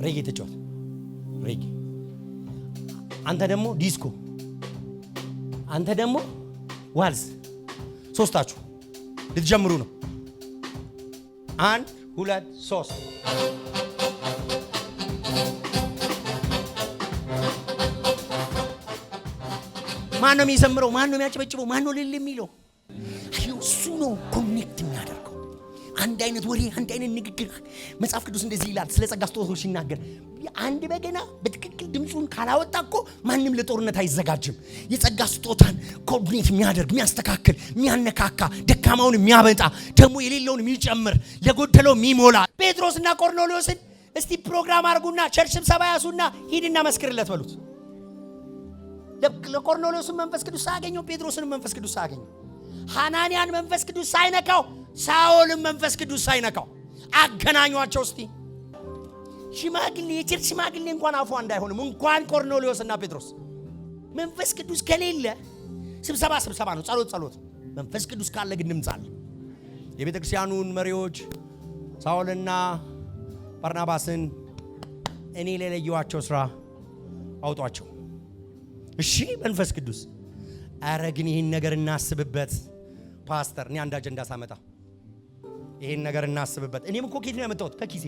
ሬጌ ተጫወት ሬጌ አንተ ደግሞ ዲስኮ አንተ ደግሞ ዋልስ ሶስታችሁ ልትጀምሩ ነው 1 2 3 ማን ነው የሚዘምረው ማን ነው የሚያጨበጭበው ማን ነው ልል የሚለው እሱ ነው ኮኔክት የሚያደርገው አንድ አይነት ወሬ አንድ አይነት ንግግር መጽሐፍ ቅዱስ እንደዚህ ይላል ስለ ጸጋ ስጦታዎች ሲናገር አንድ በገና በትክክል ድምጹን ካላወጣኮ ማንንም ለጦርነት አይዘጋጅም የጸጋ ስጦታን ኮኔክት የሚያደርግ የሚያስተካክል የሚያነካካ ደካማውን የሚያበጣ ደግሞ የሌለውን የሚጨምር ለጎደለው የሚሞላ ጴጥሮስና ቆርኔሌዎስን እስቲ ፕሮግራም አርጉና ቸርች ስብሰባ ያዙና ሂድና መስክርለት በሉት ለቆርኔሌዎስ መንፈስ ቅዱስ ሳያገኘው ጴጥሮስን መንፈስ ቅዱስ ሳያገኘው ሐናንያን መንፈስ ቅዱስ ሳይነካው ሳኦልን መንፈስ ቅዱስ ሳይነካው አገናኟቸው እስቲ ሽማግሌ የቸርች ሽማግሌ እንኳን አፉ እንዳይሆንም እንኳን ቆርኔሌዎስና ጴጥሮስ መንፈስ ቅዱስ ከሌለ ስብሰባ ነው ጸሎት መንፈስ ቅዱስ ካለ ግን ድምጽ አለ የቤተ ክርስቲያኑን መሪዎች ሳኦልና በርናባስን እኔ ለለየዋቸው ስራ አውጧቸው እሺ መንፈስ ቅዱስ አረ ግን ይሄን ነገር እናስብበት ፓስተር እኔ አንድ አጀንዳ ሳመጣ ይሄን ነገር እናስብበት እኔም እኮ ኬት ነው ያመጣሁት ከኪሴ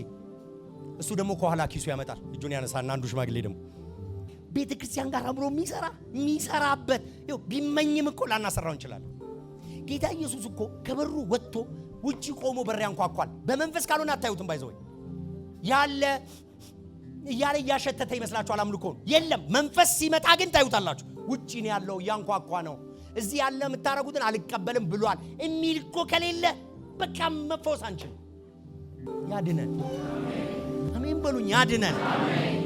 እሱ ደግሞ ከኋላ ኪሱ ያመጣል እጁን ያነሳና አንዱ ሽማግሌ ደግሞ ቤተክርስቲያን ጋር አብሮ የሚሰራበት ይው ቢመኝም እኮ ላናሰራው እንችላለን ጌታ ኢየሱስ እኮ ከበሩ ወጥቶ ውጪ ቆሞ በር ያንኳኳል በመንፈስ ካልሆነ አታዩትም ባይዘው ያለ ያሸተተ ይመስላችኋል አምልኮ የለም መንፈስ ሲመጣ ግን ታዩታላችሁ ውጪ ነው ያለው ያንኳኳ ነው እዚህ ያለ የምታረጉትን አልቀበልም ብሏል የሚል እኮ ከሌለ በቃ መፈወስ አንችልም ያድነን አሜን በሉኝ ያድነን አሜን